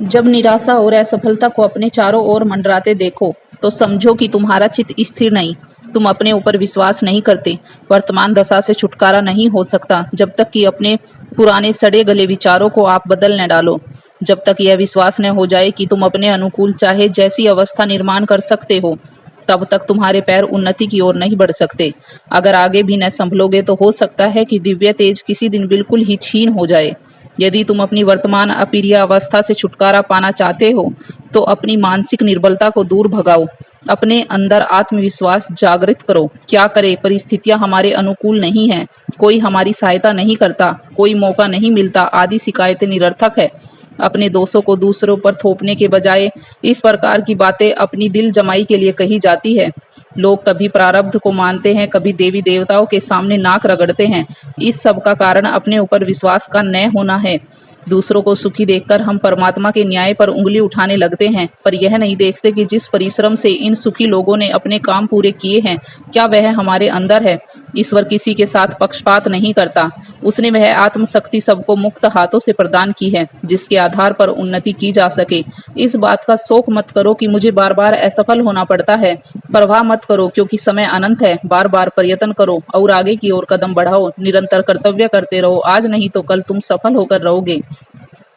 जब निराशा और असफलता को अपने चारों ओर मंडराते देखो तो समझो कि तुम्हारा चित्त स्थिर नहीं, तुम अपने ऊपर विश्वास नहीं करते। वर्तमान दशा से छुटकारा नहीं हो सकता जब तक कि अपने पुराने सड़े गले विचारों को आप बदल न डालो। जब तक यह विश्वास न हो जाए कि तुम अपने अनुकूल चाहे जैसी अवस्था निर्माण कर सकते हो, तब तक तुम्हारे पैर उन्नति की ओर नहीं बढ़ सकते। अगर आगे भी न संभलोगे तो हो सकता है कि दिव्य तेज किसी दिन बिल्कुल ही छीन हो जाए। यदि तुम अपनी वर्तमान अपरिय अवस्था से छुटकारा पाना चाहते हो तो अपनी मानसिक निर्बलता को दूर भगाओ, अपने अंदर आत्मविश्वास जागृत करो। क्या करे, परिस्थितियां हमारे अनुकूल नहीं हैं, कोई हमारी सहायता नहीं करता, कोई मौका नहीं मिलता आदि शिकायतें निरर्थक है। अपने दोषों को दूसरों पर थोपने के बजाय इस प्रकार की बातें अपनी दिल जमाई के लिए कही जाती है। लोग कभी प्रारब्ध को मानते हैं, कभी देवी देवताओं के सामने नाक रगड़ते हैं। इस सब का कारण अपने ऊपर विश्वास का न होना है। दूसरों को सुखी देखकर हम परमात्मा के न्याय पर उंगली उठाने लगते हैं, पर यह नहीं देखते कि जिस परिश्रम से इन सुखी लोगों ने अपने काम पूरे किए हैं, क्या वह हमारे अंदर है। ईश्वर किसी के साथ पक्षपात नहीं करता। उसने वह आत्मशक्ति सबको मुक्त हाथों से प्रदान की है जिसके आधार पर उन्नति की जा सके। इस बात का शोक मत करो कि मुझे बार बार असफल होना पड़ता है। परवाह मत करो क्योंकि समय अनंत है। बार बार प्रयत्न करो और आगे की ओर कदम बढ़ाओ। निरंतर कर्तव्य करते रहो, आज नहीं तो कल तुम सफल होकर रहोगे।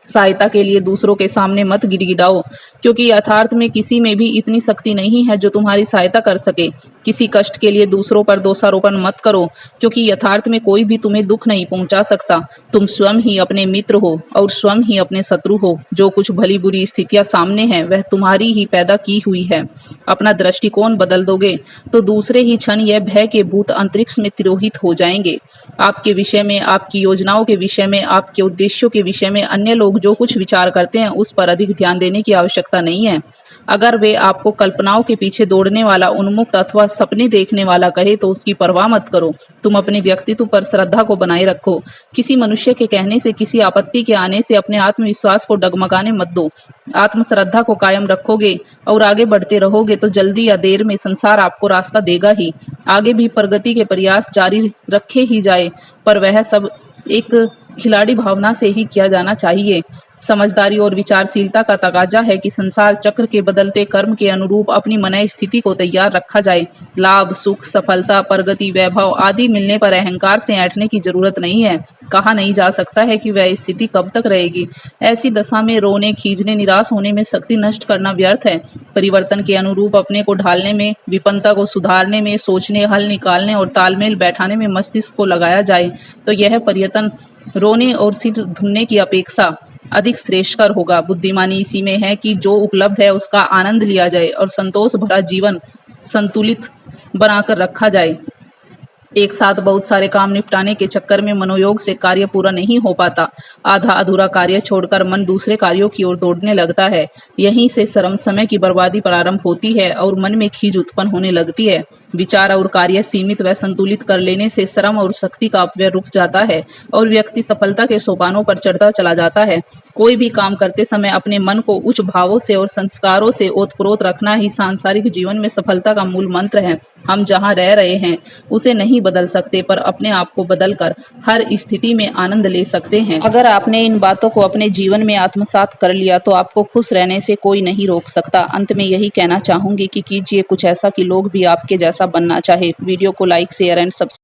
सहायता के लिए दूसरों के सामने मत गिड़गिड़ाओ क्योंकि यथार्थ में किसी में भी इतनी शक्ति नहीं है जो तुम्हारी सहायता कर सके। किसी कष्ट के लिए दूसरों पर दोषारोपण मत करो क्योंकि यथार्थ में कोई भी तुम्हें दुख नहीं पहुंचा सकता। तुम स्वयं ही अपने मित्र हो और स्वयं ही अपने शत्रु हो। जो कुछ भली बुरी स्थितियां सामने हैं वह तुम्हारी ही पैदा की हुई है। अपना दृष्टिकोण बदल दोगे तो दूसरे ही क्षण यह भय के भूत अंतरिक्ष में तिरोहित हो जाएंगे। आपके विषय में, आपकी योजनाओं के विषय में, आपके उद्देश्यों के विषय में अन्य लोग जो कुछ विचार करते हैं उस पर अधिक ध्यान देने की आवश्यकता नहीं है। अगर वे आपको कल्पनाओं के पीछे दौड़ने वाला, उन्मुक्त अथवा सपने देखने वाला कहे तो उसकी परवाह मत करो। तुम अपने व्यक्तित्व पर श्रद्धा को बनाए रखो। किसी मनुष्य के कहने से, किसी आपत्ति के आने से अपने आत्मविश्वास को डगमगाने मत दो। आत्मश्रद्धा को कायम रखोगे और आगे बढ़ते रहोगे तो जल्दी या देर में संसार आपको रास्ता देगा ही। आगे भी प्रगति के प्रयास जारी रखे ही जाए, पर वह सब एक खिलाड़ी भावना से ही किया जाना चाहिए। समझदारी और विचारशीलता का तकाजा है कि संसार चक्र के बदलते कर्म के अनुरूप अपनी मनय स्थिति को तैयार रखा जाए। लाभ, सुख, सफलता, प्रगति, वैभव आदि मिलने पर अहंकार से ऐंठने की जरूरत नहीं है। कहा नहीं जा सकता है कि वह स्थिति कब तक रहेगी। ऐसी दशा में रोने, खींचने, निराश होने में शक्ति नष्ट करना व्यर्थ है। परिवर्तन के अनुरूप अपने को ढालने में, विपन्नता को सुधारने में, सोचने, हल निकालने और तालमेल बैठाने में मस्तिष्क को लगाया जाए तो यह पर्यटन रोने और सिर धुनने की अपेक्षा अधिक श्रेष्ठकर होगा। बुद्धिमानी इसी में है कि जो उपलब्ध है उसका आनंद लिया जाए और संतोष भरा जीवन संतुलित बनाकर रखा जाए। एक साथ बहुत सारे काम निपटाने के चक्कर में मनोयोग से कार्य पूरा नहीं हो पाता। आधा अधूरा कार्य छोड़कर मन दूसरे कार्यों की ओर दौड़ने लगता है। यहीं से श्रम, समय की बर्बादी प्रारंभ होती है और मन में खीज उत्पन्न होने लगती है। विचार और कार्य सीमित व संतुलित कर लेने से श्रम और शक्ति का अपव्यय रुक जाता है और व्यक्ति सफलता के सोपानों पर चढ़ता चला जाता है। कोई भी काम करते समय अपने मन को उच्च भावों से और संस्कारों से ओतप्रोत रखना ही सांसारिक जीवन में सफलता का मूल मंत्र है। हम जहाँ रह रहे हैं उसे नहीं बदल सकते, पर अपने आप को बदलकर हर स्थिति में आनंद ले सकते हैं। अगर आपने इन बातों को अपने जीवन में आत्मसात कर लिया तो आपको खुश रहने से कोई नहीं रोक सकता। अंत में यही कहना चाहूंगी कि कीजिए कुछ ऐसा कि लोग भी आपके जैसा बनना चाहे। वीडियो को लाइक, शेयर एंड सब्सक्राइब